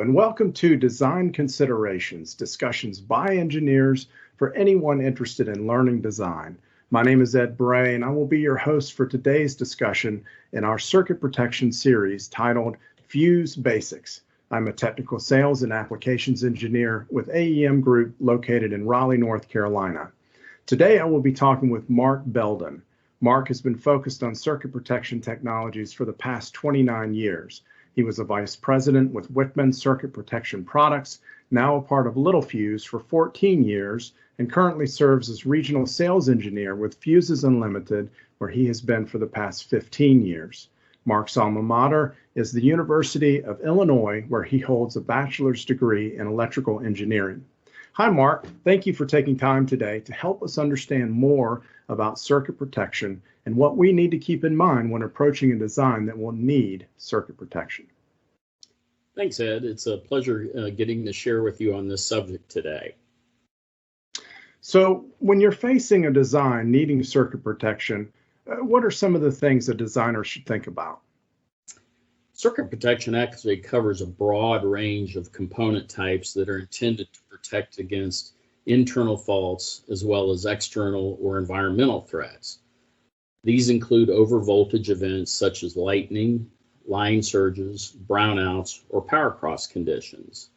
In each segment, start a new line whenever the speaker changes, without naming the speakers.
and welcome to Design Considerations, discussions by engineers for anyone interested in learning design. My name is Ed Bray, and I will be your host for today's discussion in our circuit protection series titled Fuse Basics. I'm a technical sales and applications engineer with AEM Group located in Raleigh, North Carolina. Today, I will be talking with Mark Beldon. Mark has been focused on circuit protection technologies for the past 29 years. He was a vice president with Whitman Circuit Protection Products, now a part of Littelfuse for 14 years, and currently serves as regional sales engineer with Fuses Unlimited, where he has been for the past 15 years. Mark's alma mater is the University of Illinois, where he holds a bachelor's degree in electrical engineering. Hi, Mark. Thank you for taking time today to help us understand more about circuit protection and what we need to keep in mind when approaching a design that will need circuit protection.
Thanks, Ed. It's a pleasure getting to share with you on this subject today.
So when you're facing a design needing circuit protection, what are some of the things a designer should think about?
Circuit protection actually covers a broad range of component types that are intended to protect against internal faults as well as external or environmental threats. These include overvoltage events such as lightning, line surges, brownouts, or power cross conditions.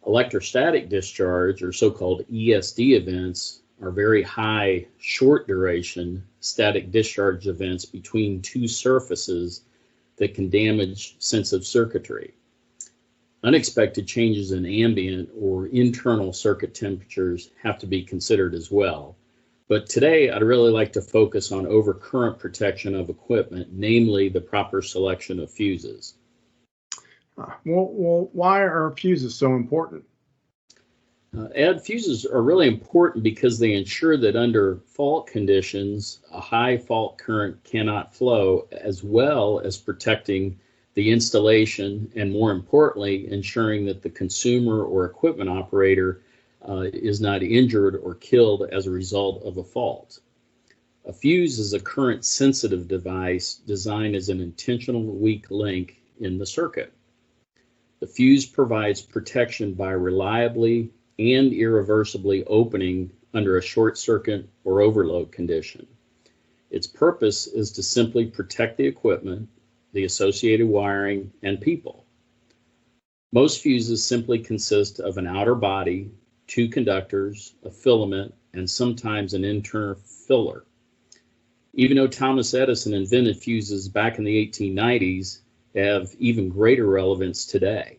Electrostatic discharge, or so-called ESD events, are very high, short duration static discharge events between two surfaces that can damage sensitive circuitry. Unexpected changes in ambient or internal circuit temperatures have to be considered as well. But today, I'd really like to focus on overcurrent protection of equipment, namely the proper selection of fuses.
Well, why are fuses so important?
Ed, fuses are really important because they ensure that under fault conditions, a high fault current cannot flow, as well as protecting the installation and, more importantly, ensuring that the consumer or equipment operator is not injured or killed as a result of a fault. A fuse is a current-sensitive device designed as an intentional weak link in the circuit. The fuse provides protection by reliably and irreversibly opening under a short circuit or overload condition. Its purpose is to simply protect the equipment, the associated wiring, and people. Most fuses simply consist of an outer body, two conductors, a filament, and sometimes an internal filler. Even though Thomas Edison invented fuses back in the 1890s, they have even greater relevance today.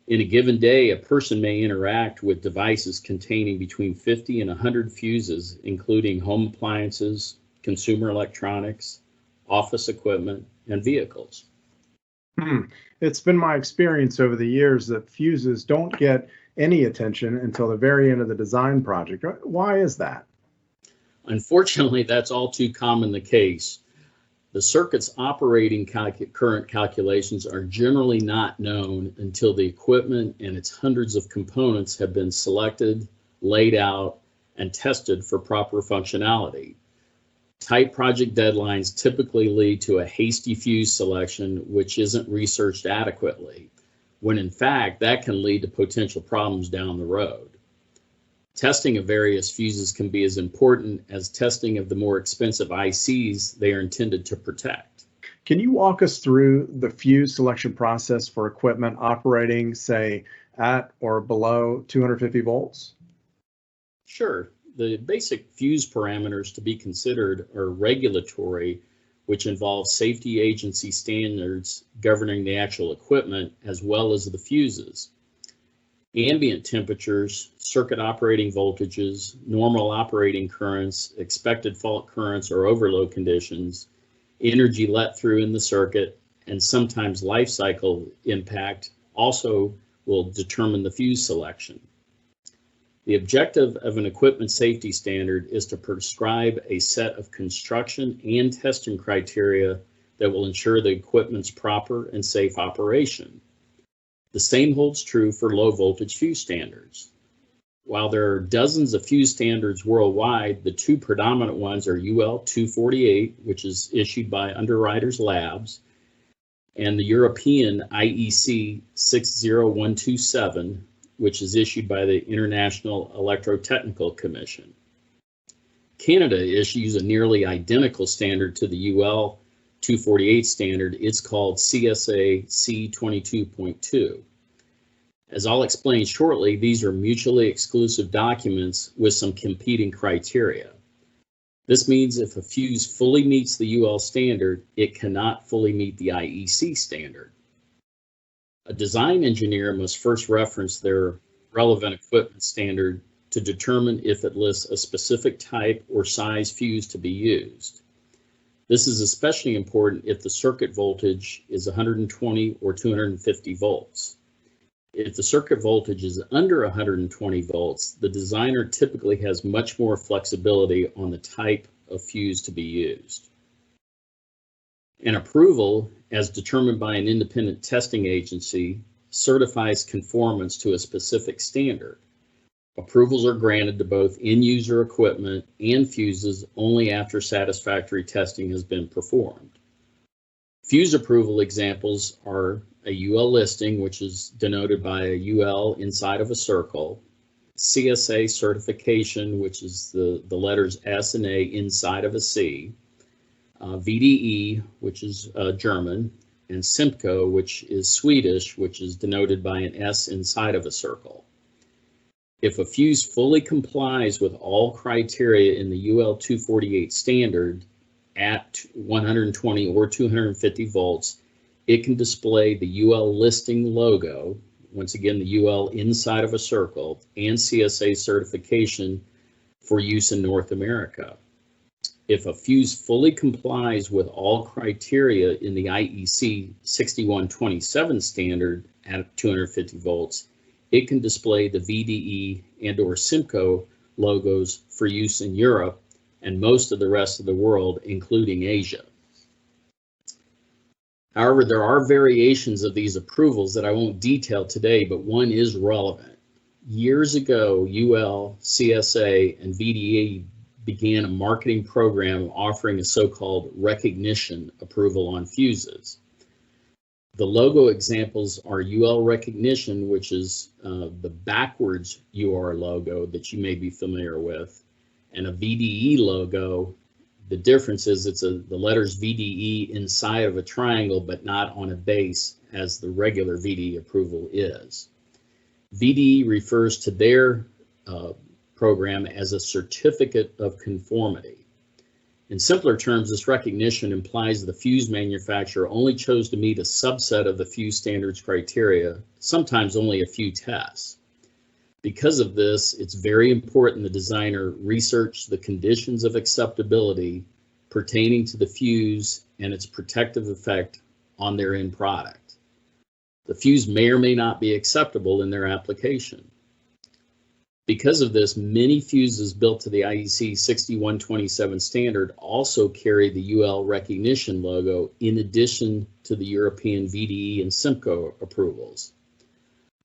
In a given day, a person may interact with devices containing between 50 and 100 fuses, including home appliances, consumer electronics, office equipment, and vehicles.
It's been my experience over the years that fuses don't get any attention until the very end of the design project. Why is that?
Unfortunately, that's all too common the case. The circuit's operating current calculations are generally not known until the equipment and its hundreds of components have been selected, laid out, and tested for proper functionality. Tight project deadlines typically lead to a hasty fuse selection which isn't researched adequately, when in fact that can lead to potential problems down the road. Testing of various fuses can be as important as testing of the more expensive ICs they are intended to protect.
Can you walk us through the fuse selection process for equipment operating, say, at or below 250 volts?
Sure. The basic fuse parameters to be considered are regulatory, which involves safety agency standards governing the actual equipment as well as the fuses. Ambient temperatures, circuit operating voltages, normal operating currents, expected fault currents or overload conditions, energy let through in the circuit, and sometimes life cycle impact also will determine the fuse selection. The objective of an equipment safety standard is to prescribe a set of construction and testing criteria that will ensure the equipment's proper and safe operation. The same holds true for low voltage fuse standards. While there are dozens of fuse standards worldwide, the two predominant ones are UL 248, which is issued by Underwriters Labs, and the European IEC 60127, which is issued by the International Electrotechnical Commission. Canada issues a nearly identical standard to the UL 248 standard. It's called CSA C22.2. As I'll explain shortly, these are mutually exclusive documents with some competing criteria. This means if a fuse fully meets the UL standard, it cannot fully meet the IEC standard. A design engineer must first reference their relevant equipment standard to determine if it lists a specific type or size fuse to be used. This is especially important if the circuit voltage is 120 or 250 volts. If the circuit voltage is under 120 volts, the designer typically has much more flexibility on the type of fuse to be used. An approval, as determined by an independent testing agency, certifies conformance to a specific standard. Approvals are granted to both end-user equipment and fuses only after satisfactory testing has been performed. Fuse approval examples are a UL listing, which is denoted by a UL inside of a circle, CSA certification, which is the letters S and A inside of a C, VDE, which is German, and SIMCO, which is Swedish, which is denoted by an S inside of a circle. If a fuse fully complies with all criteria in the UL 248 standard at 120 or 250 volts, it can display the UL listing logo, once again the UL inside of a circle, and CSA certification for use in North America. If a fuse fully complies with all criteria in the IEC 6127 standard at 250 volts, it can display the VDE and or SIMCO logos for use in Europe and most of the rest of the world, including Asia. However, there are variations of these approvals that I won't detail today, but one is relevant. Years ago, UL, CSA, and VDE began a marketing program offering a so-called recognition approval on fuses. The logo examples are UL recognition, which is the backwards UR logo that you may be familiar with, and a VDE logo. The difference is it's the letters VDE inside of a triangle, but not on a base as the regular VDE approval is. VDE refers to their program as a certificate of conformity. In simpler terms, this recognition implies the fuse manufacturer only chose to meet a subset of the fuse standards criteria, sometimes only a few tests. Because of this, it's very important the designer research the conditions of acceptability pertaining to the fuse and its protective effect on their end product. The fuse may or may not be acceptable in their application. Because of this, many fuses built to the IEC 6127 standard also carry the UL recognition logo in addition to the European VDE and SIMCO approvals.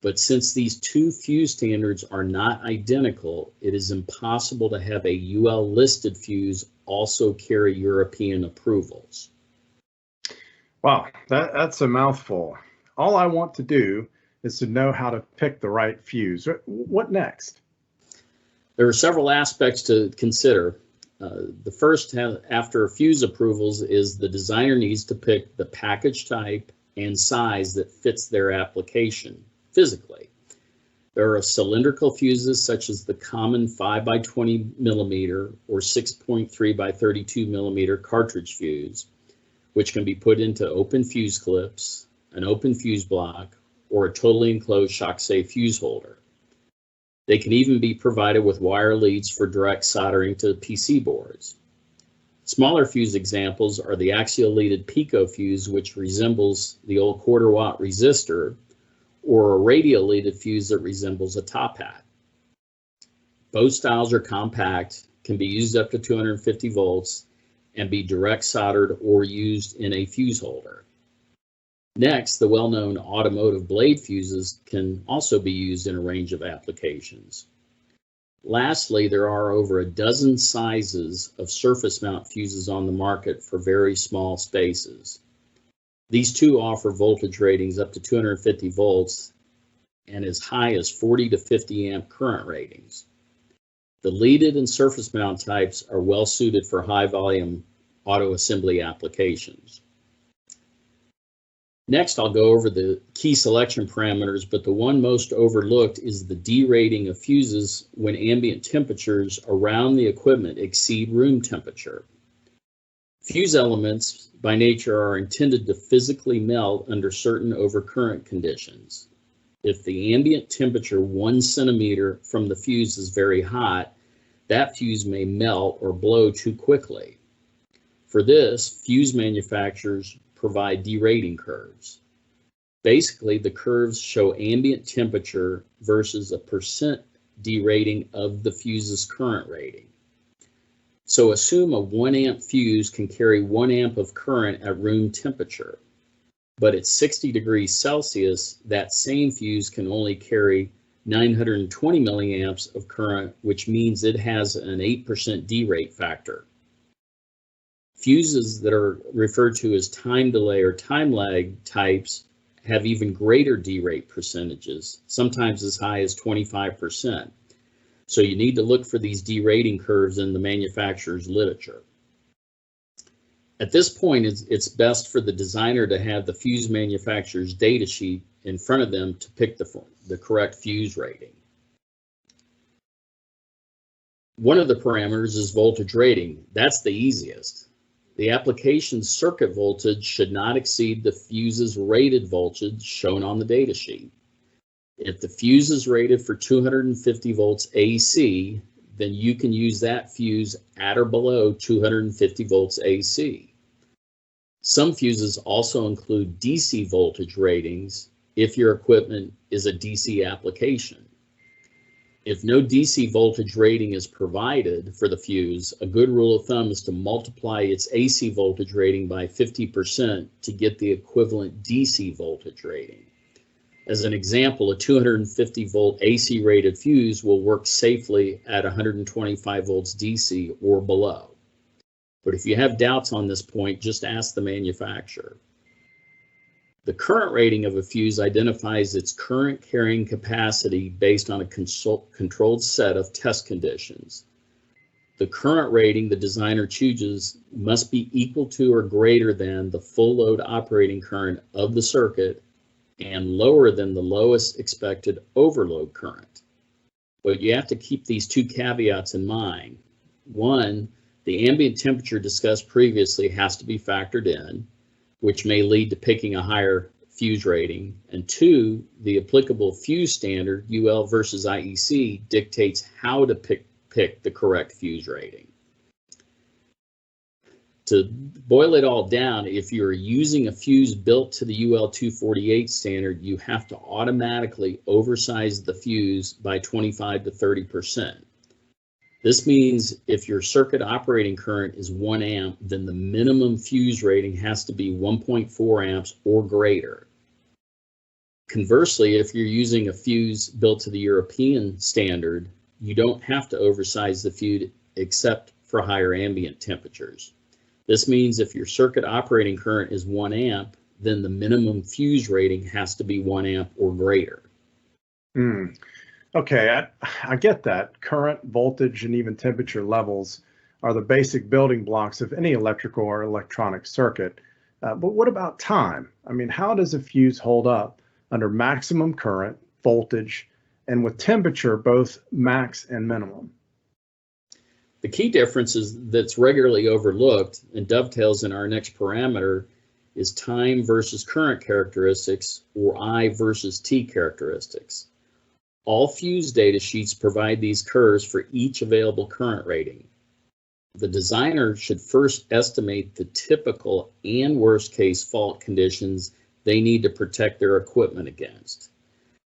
But since these two fuse standards are not identical, it is impossible to have a UL listed fuse also carry European approvals.
Wow, that's a mouthful. All I want to do is to know how to pick the right fuse. What next?
There are several aspects to consider. The first, after fuse approvals, is the designer needs to pick the package type and size that fits their application physically. There are cylindrical fuses such as the common 5 by 20 millimeter or 6.3 by 32 millimeter cartridge fuse, which can be put into open fuse clips, an open fuse block, or a totally enclosed shock-safe fuse holder. They can even be provided with wire leads for direct soldering to PC boards. Smaller fuse examples are the axial leaded Pico fuse, which resembles the old quarter-watt resistor, or a radial leaded fuse that resembles a top hat. Both styles are compact, can be used up to 250 volts, and be direct soldered or used in a fuse holder. Next, the well-known automotive blade fuses can also be used in a range of applications. Lastly, there are over a dozen sizes of surface mount fuses on the market for very small spaces. These two offer voltage ratings up to 250 volts and as high as 40 to 50 amp current ratings. The leaded and surface mount types are well suited for high volume auto assembly applications. Next, I'll go over the key selection parameters, but the one most overlooked is the D rating of fuses when ambient temperatures around the equipment exceed room temperature. Fuse elements by nature are intended to physically melt under certain overcurrent conditions. If the ambient temperature 1 centimeter from the fuse is very hot, that fuse may melt or blow too quickly. For this, fuse manufacturers provide derating curves. Basically, the curves show ambient temperature versus a percent derating of the fuse's current rating. So assume a 1 amp fuse can carry 1 amp of current at room temperature. But at 60 degrees Celsius, that same fuse can only carry 920 milliamps of current, which means it has an 8% derate factor. Fuses that are referred to as time delay or time lag types have even greater derate percentages, sometimes as high as 25%. So you need to look for these derating curves in the manufacturer's literature. At this point, it's best for the designer to have the fuse manufacturer's data sheet in front of them to pick the correct fuse rating. One of the parameters is voltage rating. That's the easiest. The application's circuit voltage should not exceed the fuse's rated voltage shown on the data sheet. If the fuse is rated for 250 volts AC, then you can use that fuse at or below 250 volts AC. Some fuses also include DC voltage ratings if your equipment is a DC application. If no DC voltage rating is provided for the fuse, a good rule of thumb is to multiply its AC voltage rating by 50% to get the equivalent DC voltage rating. As an example, a 250 volt AC rated fuse will work safely at 125 volts DC or below. But if you have doubts on this point, just ask the manufacturer. The current rating of a fuse identifies its current carrying capacity based on a controlled set of test conditions. The current rating the designer chooses must be equal to or greater than the full load operating current of the circuit and lower than the lowest expected overload current. But you have to keep these two caveats in mind. One, the ambient temperature discussed previously has to be factored in, which may lead to picking a higher fuse rating. And two, the applicable fuse standard, UL versus IEC, dictates how to pick the correct fuse rating. To boil it all down, if you're using a fuse built to the UL 248 standard, you have to automatically oversize the fuse by 25 to 30%. This means if your circuit operating current is 1 amp, then the minimum fuse rating has to be 1.4 amps or greater. Conversely, if you're using a fuse built to the European standard, you don't have to oversize the fuse except for higher ambient temperatures. This means if your circuit operating current is 1 amp, then the minimum fuse rating has to be 1 amp or greater.
Okay, I get that. Current, voltage, and even temperature levels are the basic building blocks of any electrical or electronic circuit. But what about time? I mean, how does a fuse hold up under maximum current, voltage, and with temperature, both max and minimum?
The key difference that's regularly overlooked and dovetails in our next parameter is time versus current characteristics, or I versus T characteristics. All fuse data sheets provide these curves for each available current rating. The designer should first estimate the typical and worst case fault conditions they need to protect their equipment against.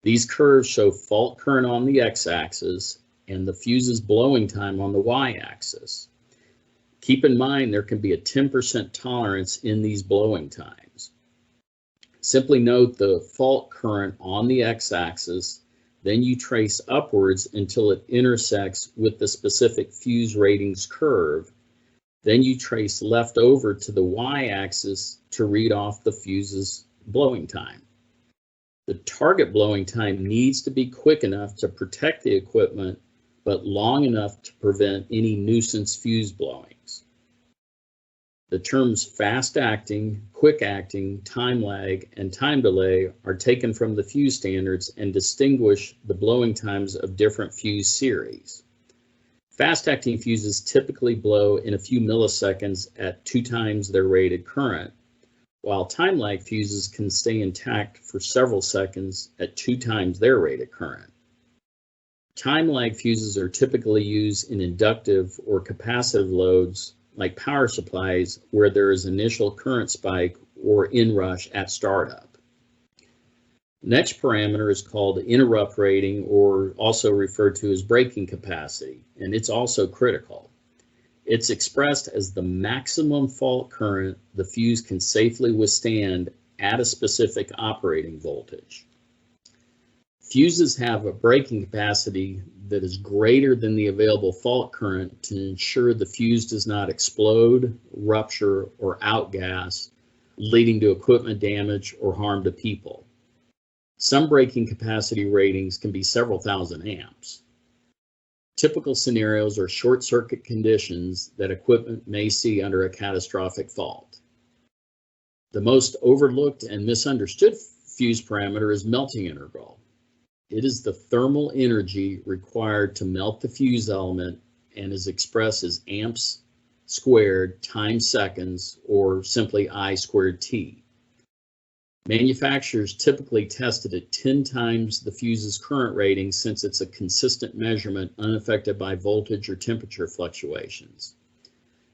These curves show fault current on the x-axis and the fuse's blowing time on the y-axis. Keep in mind there can be a 10% tolerance in these blowing times. Simply note the fault current on the x-axis, then you trace upwards until it intersects with the specific fuse ratings curve, Then you trace left over to the y-axis to read off the fuse's blowing time. The target blowing time needs to be quick enough to protect the equipment, but long enough to prevent any nuisance fuse blowings. The terms fast acting, quick acting, time lag, and time delay are taken from the fuse standards and distinguish the blowing times of different fuse series. Fast acting fuses typically blow in a few milliseconds at 2 times their rated current, while time lag fuses can stay intact for several seconds at 2 times their rated current. Time lag fuses are typically used in inductive or capacitive loads like power supplies where there is initial current spike or inrush at startup. The next parameter is called interrupt rating, or also referred to as breaking capacity, and it's also critical. It's expressed as the maximum fault current the fuse can safely withstand at a specific operating voltage. Fuses have a breaking capacity that is greater than the available fault current to ensure the fuse does not explode, rupture, or outgas, leading to equipment damage or harm to people. Some breaking capacity ratings can be several thousand amps. Typical scenarios are short circuit conditions that equipment may see under a catastrophic fault. The most overlooked and misunderstood fuse parameter is melting integral. It is the thermal energy required to melt the fuse element and is expressed as amps squared times seconds, or simply I squared T. Manufacturers typically test it at 10 times the fuse's current rating since it's a consistent measurement unaffected by voltage or temperature fluctuations.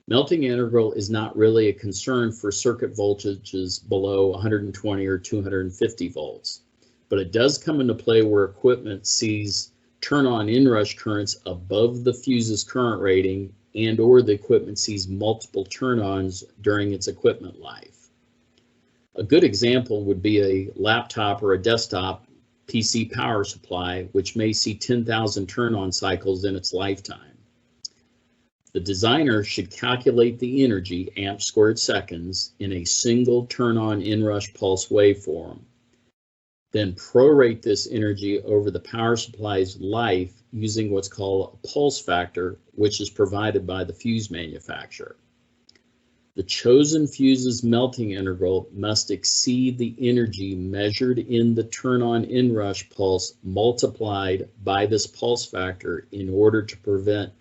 Melting integral is not really a concern for circuit voltages below 120 or 250 volts, but it does come into play where equipment sees turn-on inrush currents above the fuse's current rating and or the equipment sees multiple turn-ons during its equipment life. A good example would be a laptop or a desktop PC power supply, which may see 10,000 turn-on cycles in its lifetime. The designer should calculate the energy, amps squared seconds, in a single turn-on inrush pulse waveform, then prorate this energy over the power supply's life using what's called a pulse factor, which is provided by the fuse manufacturer. The chosen fuse's melting integral must exceed the energy measured in the turn-on inrush pulse multiplied by this pulse factor in order to prevent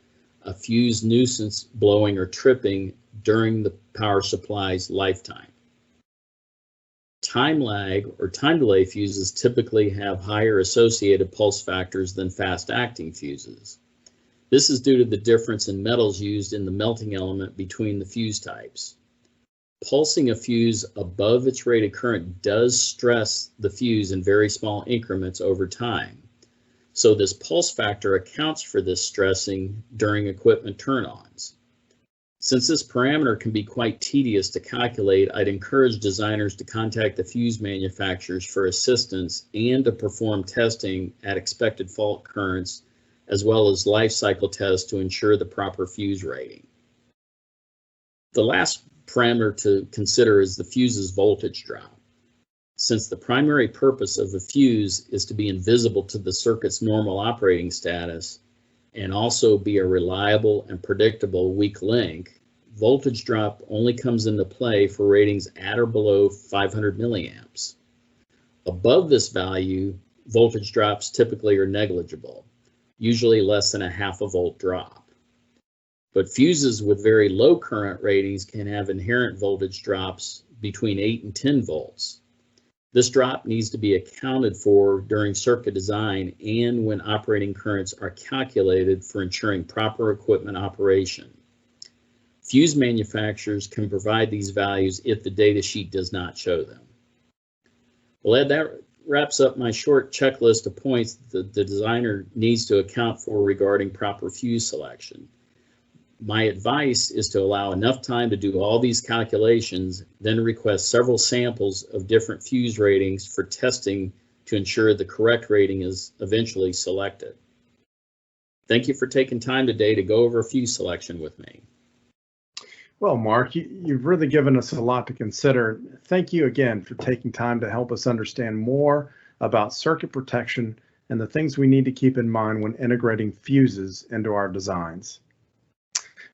a fuse nuisance blowing or tripping during the power supply's lifetime. Time lag or time delay fuses typically have higher associated pulse factors than fast-acting fuses. This is due to the difference in metals used in the melting element between the fuse types. Pulsing a fuse above its rated current does stress the fuse in very small increments over time. So this pulse factor accounts for this stressing during equipment turn-ons. Since this parameter can be quite tedious to calculate, I'd encourage designers to contact the fuse manufacturers for assistance and to perform testing at expected fault currents, as well as life cycle tests to ensure the proper fuse rating. The last parameter to consider is the fuse's voltage drop. Since the primary purpose of a fuse is to be invisible to the circuit's normal operating status and also be a reliable and predictable weak link, voltage drop only comes into play for ratings at or below 500 milliamps. Above this value, voltage drops typically are negligible, usually less than a half a volt drop. But fuses with very low current ratings can have inherent voltage drops between 8 and 10 volts. This drop needs to be accounted for during circuit design and when operating currents are calculated for ensuring proper equipment operation. Fuse manufacturers can provide these values if the data sheet does not show them. Well, Ed, that wraps up my short checklist of points that the designer needs to account for regarding proper fuse selection. My advice is to allow enough time to do all these calculations, then request several samples of different fuse ratings for testing to ensure the correct rating is eventually selected. Thank you for taking time today to go over fuse selection with me.
Well, Mark, you've really given us a lot to consider. Thank you again for taking time to help us understand more about circuit protection and the things we need to keep in mind when integrating fuses into our designs.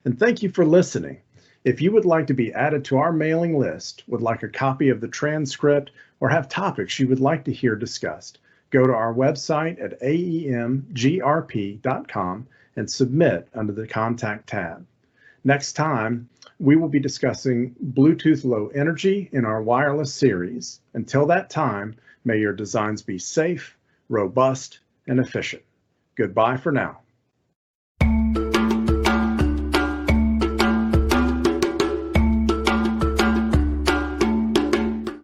And thank you for listening. If you would like to be added to our mailing list, would like a copy of the transcript, or have topics you would like to hear discussed, go to our website at aemgrp.com and submit under the Contact tab. Next time, we will be discussing Bluetooth Low Energy in our wireless series. Until that time, may your designs be safe, robust, and efficient. Goodbye for now.